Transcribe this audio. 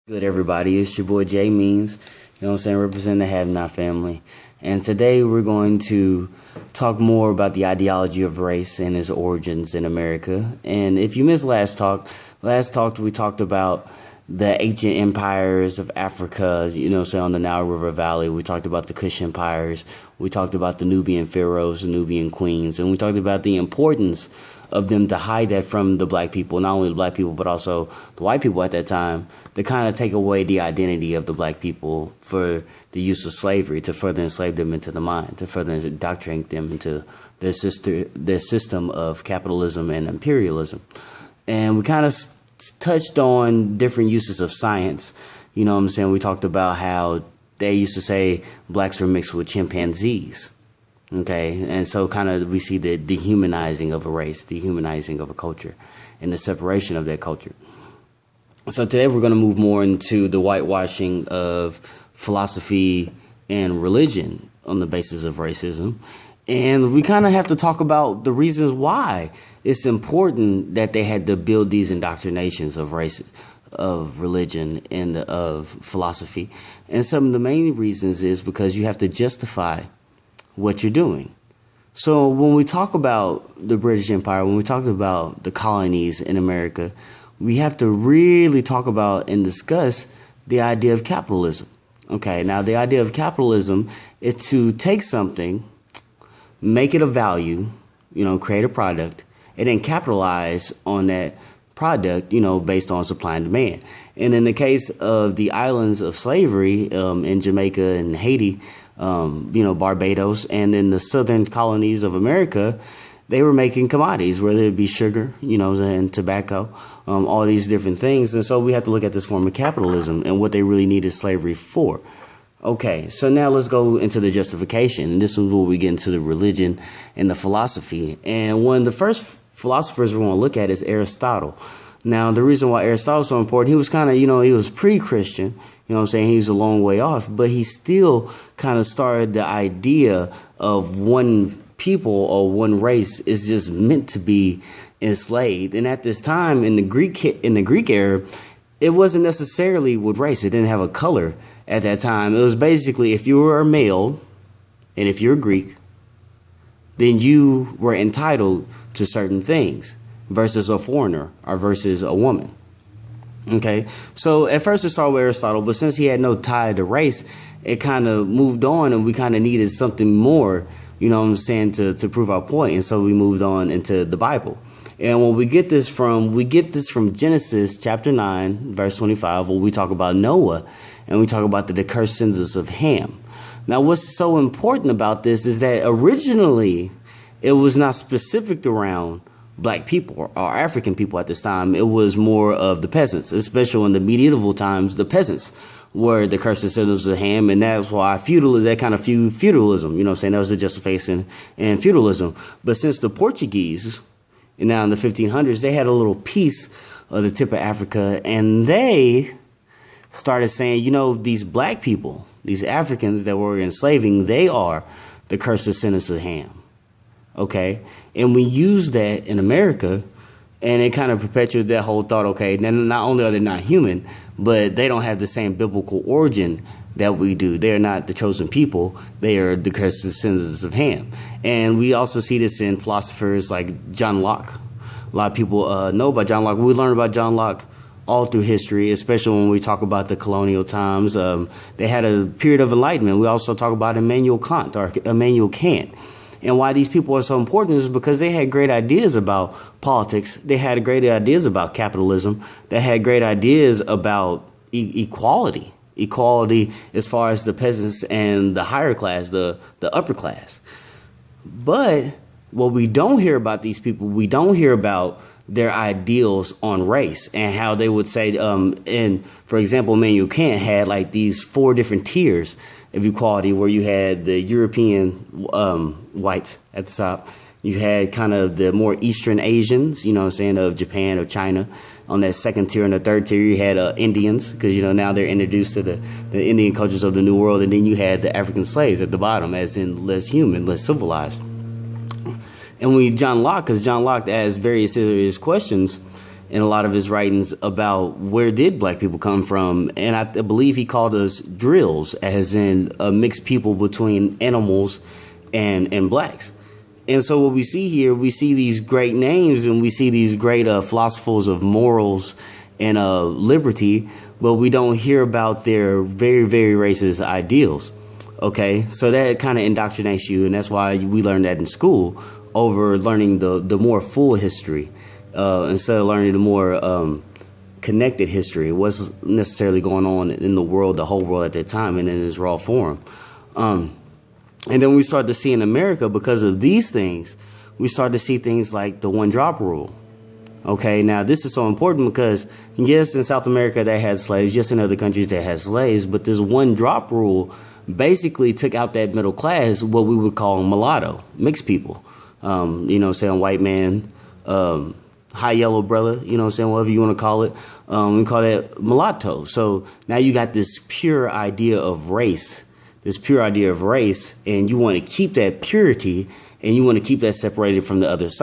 Good, everybody. It's your boy Jay Means, you know what I'm saying, representing the Have Not family. And today we're going to talk more about the ideology of race and its origins in America. And if you missed last talk we talked about the ancient empires of Africa, you know, say on the Nile River Valley. We talked about the Kush empires. We talked about the Nubian pharaohs, the Nubian queens, and we talked about the importance of them to hide that from the black people, not only the black people, but also the white people at that time, to kind of take away the identity of the black people for the use of slavery, to further enslave them into the mind, to further indoctrinate them into their system of capitalism and imperialism. And we kind of touched on different uses of science. You know what I'm saying? We talked about how they used to say blacks were mixed with chimpanzees. Okay, and so kind of we see the dehumanizing of a race, dehumanizing of a culture, and the separation of that culture. So today we're going to move more into the whitewashing of philosophy and religion on the basis of racism. And we kind of have to talk about the reasons why it's important that they had to build these indoctrinations of race, of religion, and of philosophy. And some of the main reasons is because you have to justify what you're doing. So when we talk about the British Empire, when we talk about the colonies in America, we have to really talk about and discuss the idea of capitalism. Okay, now the idea of capitalism is to take something, make it a value, you know, create a product, and then capitalize on that product, you know, based on supply and demand. And in the case of the islands of slavery in Jamaica and Haiti, Barbados, and in the southern colonies of America, they were making commodities, whether it be sugar, you know, and tobacco, all these different things. And so we have to look at this form of capitalism and what they really needed slavery for. Okay, so now let's go into the justification. And this is where we get into the religion and the philosophy. And one of the first philosophers we're going to look at is Aristotle. Now, the reason why Aristotle is so important, he was kind of, he was pre-Christian, you know what I'm saying? He was a long way off, but he still kind of started the idea of one people or one race is just meant to be enslaved. And at this time, in the Greek era, it wasn't necessarily with race. It didn't have a color at that time. It was basically if you were a male and if you're Greek, then you were entitled to certain things versus a foreigner or versus a woman. Okay, so at first it started with Aristotle, but since he had no tie to race, it kind of moved on and we kind of needed something more, you know what I'm saying, to prove our point. And so we moved on into the Bible. And when we get this from Genesis chapter 9, verse 25, where we talk about Noah and we talk about the descendants of Ham. Now, what's so important about this is that originally it was not specific around black people or African people at this time. It was more of the peasants, especially in the medieval times. The peasants were the cursed descendants of Ham, and that's why feudalism, you know what I'm saying, that was the justification in feudalism. But since the Portuguese, and now in the 1500s, they had a little piece of the tip of Africa, and they started saying, these black people, these Africans that were enslaving, they are the cursed descendants of Ham. Okay, and we use that in America, and it kind of perpetuated that whole thought. Okay, then not only are they not human, but they don't have the same biblical origin that we do. They are not the chosen people. They are the cursed descendants of Ham. And we also see this in philosophers like John Locke. A lot of people know about John Locke. We learn about John Locke all through history, especially when we talk about the colonial times. They had a period of enlightenment. We also talk about Immanuel Kant. And why these people are so important is because they had great ideas about politics. They had great ideas about capitalism. They had great ideas about equality as far as the peasants and the higher class, the upper class. But what we don't hear about these people, we don't hear about their ideals on race and how they would say, for example, Immanuel Kant had like these 4 different tiers of equality, where you had the European whites at the top. You had kind of the more Eastern Asians, of Japan or China. On that second tier and the third tier, you had Indians, because, now they're introduced to the Indian cultures of the New World. And then you had the African slaves at the bottom, as in less human, less civilized. And John Locke, because John Locke asked various serious questions in a lot of his writings about where did black people come from. And I believe he called us drills, as in a mixed people between animals and blacks. And so what we see here, we see these great names and we see these great philosophers of morals and liberty, but we don't hear about their very, very racist ideals. Okay, so that kind of indoctrinates you, and that's why we learn that in school over learning the more full history instead of learning the more connected history. What's necessarily going on in the world, the whole world at that time, and in its raw form. And then we start to see in America, because of these things, we start to see things like the one drop rule. Okay, now this is so important because, yes, in South America they had slaves, yes, in other countries they had slaves, but this one drop rule basically took out that middle class, what we would call mulatto, mixed people. You know, saying white man, high yellow brother, you know, saying whatever you want to call it. We call that mulatto. So now you got this pure idea of race. And you want to keep that purity, and you want to keep that separated from the other side.